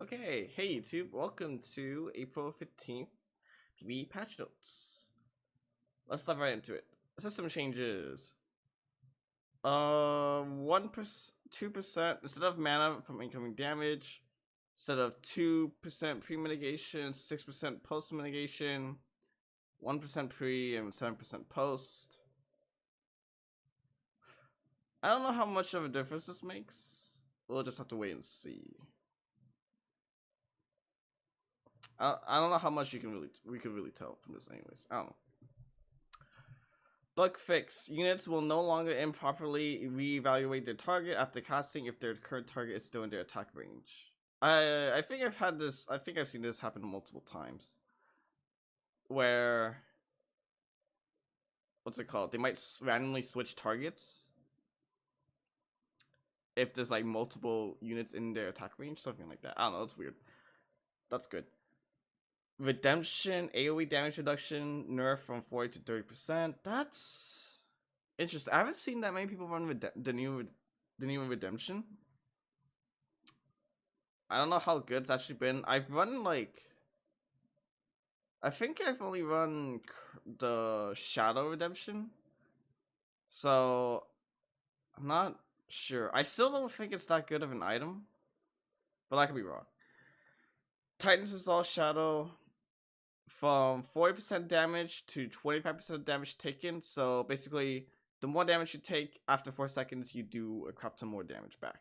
Okay, hey YouTube, welcome to April 15th PBE patch notes. Let's dive right into it. System changes. 1%, 2% instead of mana from incoming damage, instead of 2% pre-mitigation, 6% post-mitigation, 1% pre and 7% post. I don't know how much of a difference this makes. We'll just have to wait and see. I don't know how much we can really tell from this anyways. I don't know. Bug fix. Units will no longer improperly reevaluate their target after casting if their current target is still in their attack range. I think I've had this. I think I've seen this happen multiple times. Where, what's it called? They might randomly switch targets if there's like multiple units in their attack range, something like that. I don't know. It's weird. That's good. Redemption, AoE damage reduction, nerf from 40 to 30%. That's interesting. I haven't seen that many people run the new redemption. I don't know how good it's actually been. I've run like, I think I've only run the shadow redemption, so I'm not sure. I still don't think it's that good of an item, but I could be wrong. Titans is all shadow. From 40% damage to 25% damage taken. So basically, the more damage you take after 4 seconds, you do a crap ton more damage back.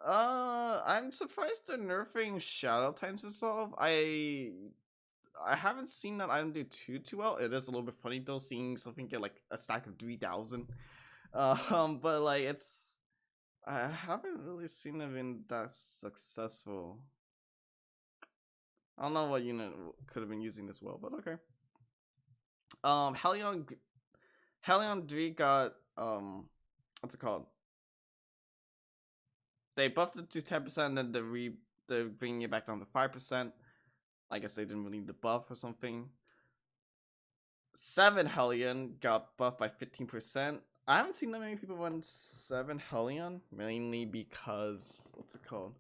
I'm surprised they're nerfing Shadow Titans Resolve. I haven't seen that item do too well. It is a little bit funny though, seeing something get like a stack of 3,000. But like I haven't really seen it been that successful. I don't know what unit could have been using this well, but okay. Hellion 3 got what's it called? They buffed it to 10%, then they're bringing it back down to 5%. I guess they didn't really need the buff or something. 7 Hellion got buffed by 15%. I haven't seen that many people run 7 Hellion, mainly because what's it called?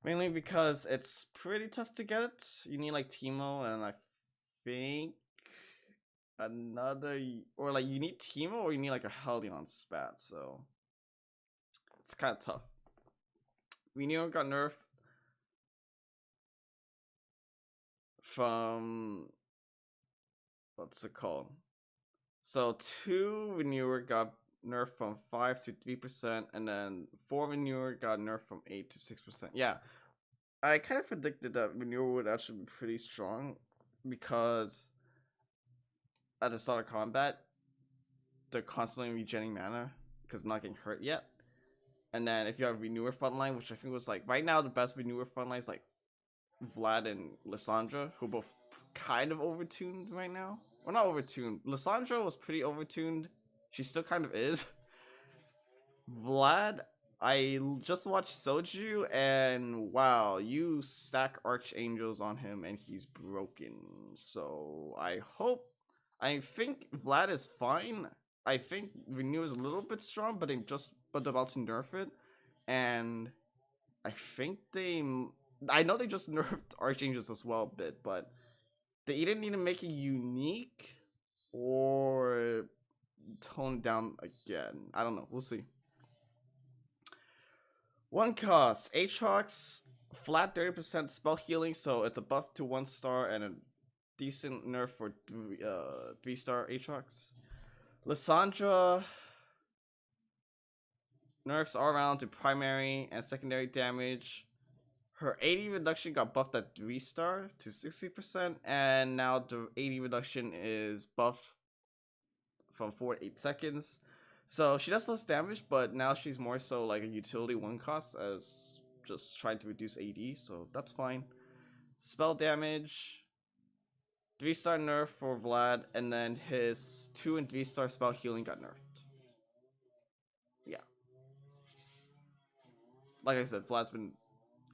Mainly because it's pretty tough to get. You need like Teemo and I think another, or like you need Teemo or you need like a Hellion on spat, so it's kind of tough. Viego got nerfed from, what's it called? So 2 Viego got nerfed from 5 to 3%, and then 4 Viego got nerfed from 8 to 6%. Yeah, I kind of predicted that Viego would actually be pretty strong because at the start of combat, they're constantly regenerating mana because not getting hurt yet. And then if you have Renewer frontline, which I think was like right now the best Renewer frontline is like Vlad and Lissandra, who both kind of overtuned right now. Well, not overtuned. Lissandra was pretty overtuned. She still kind of is. Vlad, I just watched Soju, and wow, you stack Archangels on him, and he's broken. So I think Vlad is fine. I think Renew is a little bit strong, but they're about to nerf it, and I think I know they just nerfed Archangels as well a bit, but they either need to make it unique or tone it down again. I don't know. We'll see. One cost, Aatrox, flat 30% spell healing, so it's a buff to 1 star and a decent nerf for 3-star Aatrox. Lissandra, nerfs all around to primary and secondary damage. Her 80 reduction got buffed at 3-star to 60%, and now the 80 reduction is buffed from 4 to 8 seconds. So she does less damage, but now she's more so like a utility 1 cost as just trying to reduce AD, so that's fine. Spell damage, 3-star nerf for Vlad, and then his 2 and 3-star spell healing got nerfed. Yeah. Like I said, Vlad's been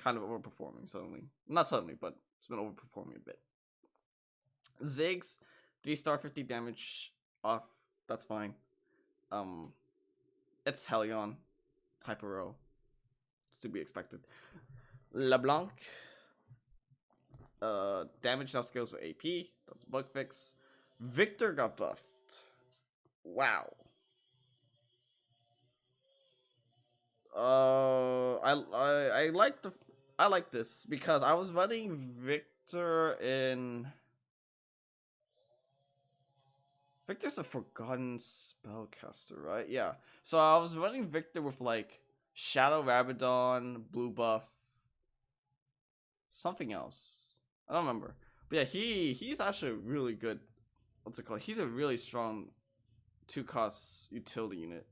kind of overperforming suddenly. Not suddenly, but it's been overperforming a bit. Ziggs, 3-star 50 damage off. That's fine. It's Hellion, Hypero. It's to be expected. LeBlanc. Damage now scales with AP. That's a bug fix. Victor got buffed. Wow. I like I like this because I was running Victor in. Victor's a forgotten spellcaster, right? Yeah. So I was running Victor with like Shadow Rabadon, blue buff, something else. I don't remember. But yeah, he's actually really good. What's it called? He's a really strong 2-cost utility unit.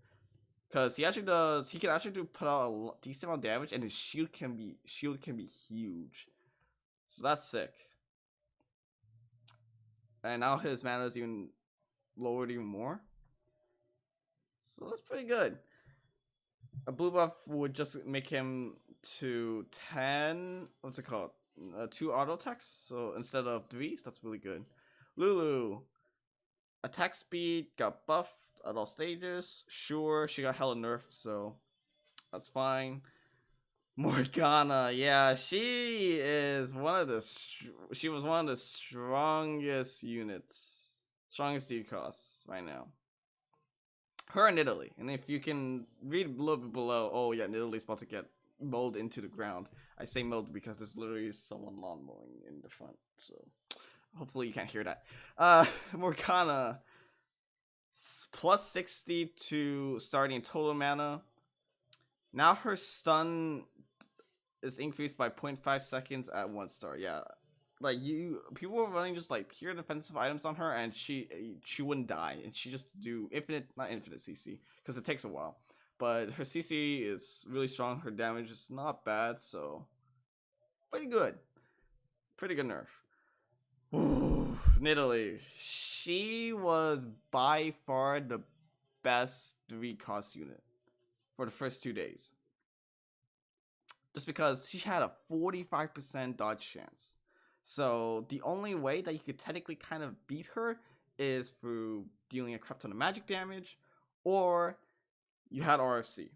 Cause he can actually put out a decent amount of damage, and his shield can be huge. So that's sick. And now his mana is even lowered even more. So that's pretty good. A blue buff would just make him to 10. What's it called? 2 auto attacks. So instead of 3, so that's really good. Lulu. Attack speed got buffed at all stages. Sure, she got hella nerfed, so that's fine. Morgana, yeah, she is one of the she was one of the strongest units, strongest decos right now. Her and Nidalee, and if you can read a little bit below, oh yeah, Nidalee's about to get mowed into the ground. I say mowed because there's literally someone lawn mowing in the front, so hopefully you can't hear that. Morgana, plus 60 to starting total mana. Now her stun is increased by 0.5 seconds at 1 star. Yeah, like people were running just like pure defensive items on her, and she wouldn't die, and she just do not infinite CC because it takes a while. But her CC is really strong. Her damage is not bad, so pretty good nerf. Ooh, Nidalee, she was by far the best 3-cost unit for the first 2 days. Just because she had a 45% dodge chance. So the only way that you could technically kind of beat her is through dealing a crap ton of magic damage, or you had RFC.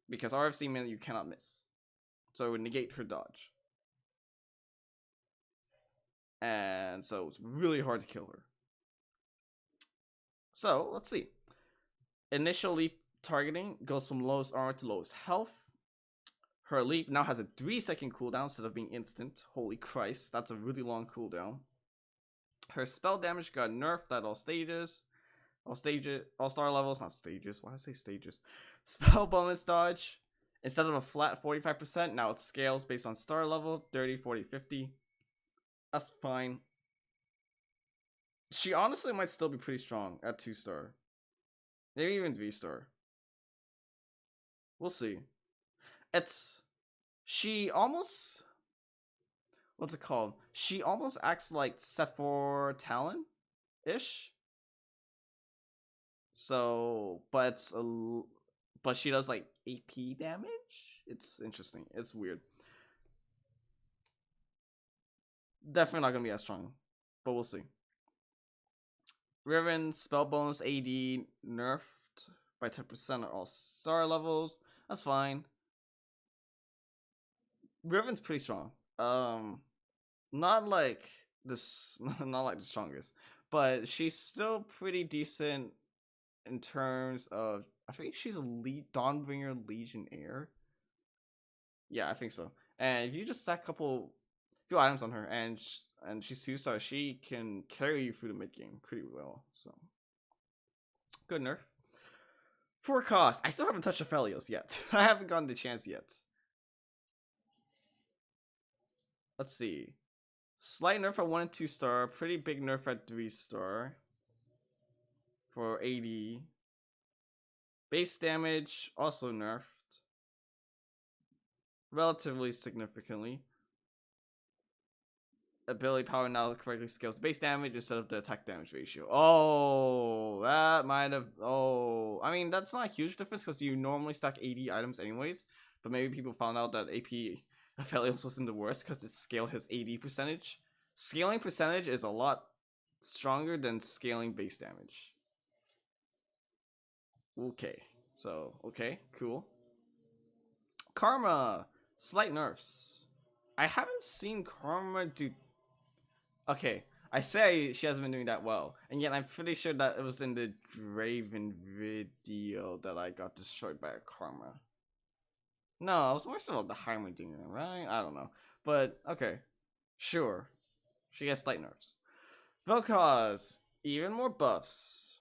Because RFC meant you cannot miss. So it would negate her dodge. And so it's really hard to kill her. So let's see. Initial leap targeting goes from lowest armor to lowest health. Her leap now has a 3-second cooldown instead of being instant. Holy Christ, that's a really long cooldown. Her spell damage got nerfed at all stages. All star levels, not stages. Why did I say stages? Spell bonus dodge. Instead of a flat 45%, now it scales based on star level, 30, 40, 50. That's fine. She honestly might still be pretty strong at 2-star. Maybe even 3-star. We'll see. She almost, what's it called? She almost acts like set for Talon ish. So, but she does like AP damage. It's interesting. It's weird. Definitely not gonna be as strong, but we'll see. Riven spell bonus AD nerfed by 10% at all star levels. That's fine. Riven's pretty strong. Not like this, not like the strongest, but she's still pretty decent in terms of. I think she's a Dawnbringer Legionnaire. Yeah, I think so. And if you just stack a few items on her, and she's 2-star, she can carry you through the mid game pretty well. So good nerf. For cost, I still haven't touched Aphelios yet. I haven't gotten the chance yet. Let's see. Slight nerf at 1 and 2-star. Pretty big nerf at 3-star. For AD. Base damage also nerfed. Relatively significantly. Ability power now correctly scales the base damage instead of the attack damage ratio. Oh, that might have. Oh, I mean, that's not a huge difference because you normally stack 80 items anyways. But maybe people found out that AP Aphelios wasn't the worst because it scaled his 80 percentage. Scaling percentage is a lot stronger than scaling base damage. Okay, so, okay, cool. Karma, slight nerfs. I haven't seen Karma do. Okay, I say she hasn't been doing that well, and yet I'm pretty sure that it was in the Draven video that I got destroyed by a Karma. No, I was more so the Heimerdinger, right? I don't know, but okay, sure. She gets slight nerfs. Vel'Koz, even more buffs.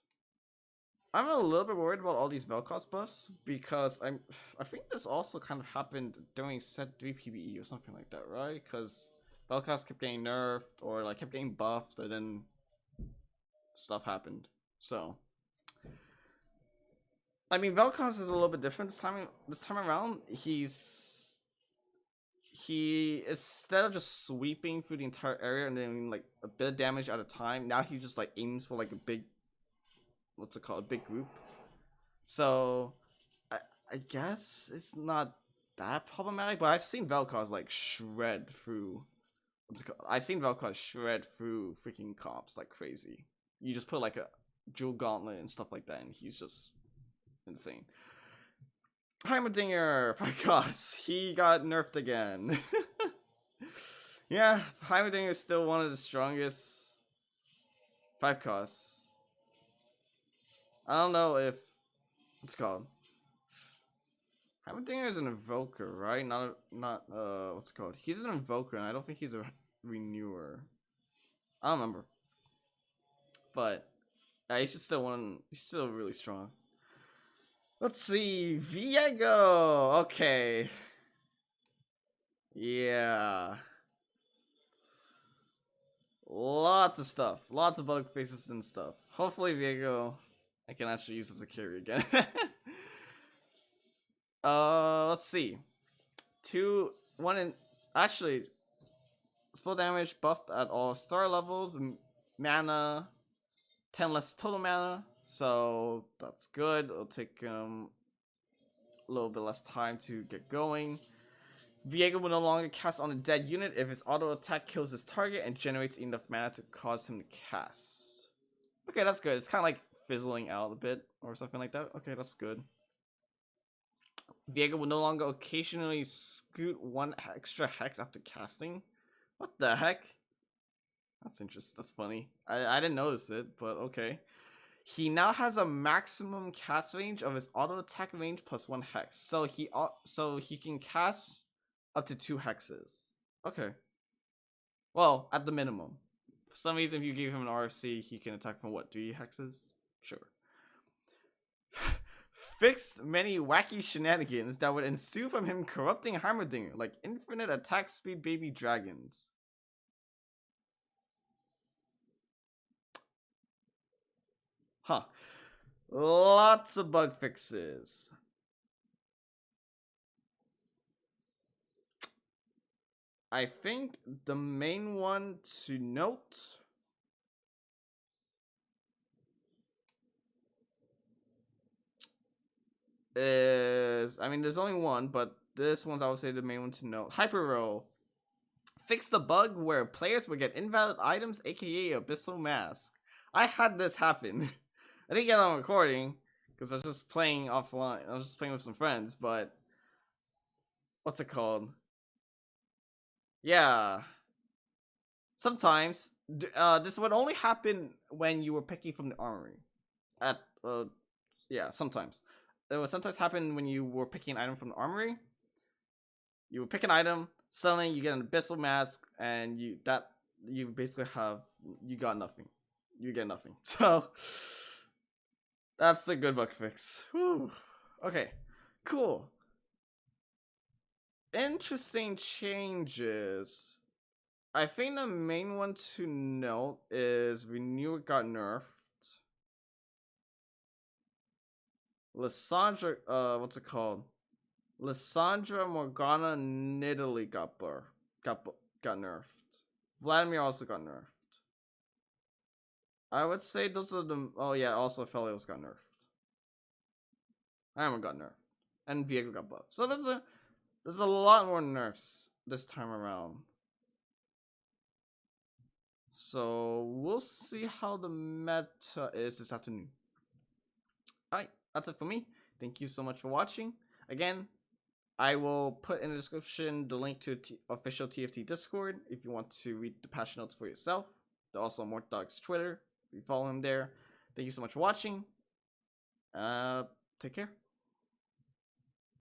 I'm a little bit worried about all these Vel'Koz buffs because I think this also kind of happened during set 3 PBE or something like that, right? Because Vel'Koz kept getting nerfed or like kept getting buffed and then stuff happened. So I mean Vel'Koz is a little bit different this time around. He instead of just sweeping through the entire area and then like a bit of damage at a time, now he just like aims for like a big, what's it called, a big group. So I guess it's not that problematic, but I've seen Vel'Koz like shred through, what's it called? I've seen Vel'Koz shred through freaking comps like crazy. You just put like a jewel gauntlet and stuff like that and he's just insane. Heimerdinger, my gosh, he got nerfed again. Yeah, Heimerdinger is still one of the strongest 5 costs. I don't know if what's it called. Heimerdinger is an invoker, right? Not what's it called? He's an invoker, and I don't think he's a renewer. I don't remember, but he's just still one. He's still really strong. Let's see, Viego. Okay, yeah, lots of stuff, lots of bug faces and stuff. Hopefully, Viego, I can actually use as a carry again. Let's see. 1 in actually spell damage buffed at all star levels, mana 10 less total mana, so that's good. It'll take a little bit less time to get going. Viego will no longer cast on a dead unit if his auto attack kills his target and generates enough mana to cause him to cast. Okay, that's good. It's kind of like fizzling out a bit or something like that. Okay, that's good. Viego will no longer occasionally scoot 1 extra hex after casting. What the heck? That's interesting. That's funny. I didn't notice it, but okay. He now has a maximum cast range of his auto attack range plus 1 hex. So he can cast up to 2 hexes. Okay. Well, at the minimum. For some reason, if you give him an RFC, he can attack from what, 3 hexes? Sure. Fixed many wacky shenanigans that would ensue from him corrupting Heimerdinger, like infinite attack speed baby dragons. Huh. Lots of bug fixes. I think the main one to note is, I mean, there's only one, but this one's I would say the main one to note. Hyper Roll. Fix the bug where players would get invalid items, aka Abyssal Mask. I had this happen. I didn't get it on recording because I was just playing offline. I was just playing with some friends, but what's it called? Yeah. Sometimes this would only happen when you were picking from the armory. Yeah, sometimes. It would sometimes happen when you were picking an item from the armory. You would pick an item, suddenly you get an Abyssal Mask, and you basically you got nothing. You get nothing. So that's a good bug fix. Whew. Okay, cool. Interesting changes. I think the main one to note is Renewer got nerfed. Lysandra, what's it called? Lysandra, Morgana, Nidalee got nerfed. Vladimir also got nerfed. I would say those are the. Oh yeah, also Aphelios got nerfed. Heimer got nerfed, and Viego got buffed. So there's a lot more nerfs this time around. So we'll see how the meta is this afternoon. Alright, that's it for me. Thank you so much for watching. Again, I will put in the description the link to official TFT Discord if you want to read the patch notes for yourself. There's also Mortdog's Twitter. You follow him there. Thank you so much for watching. Take care.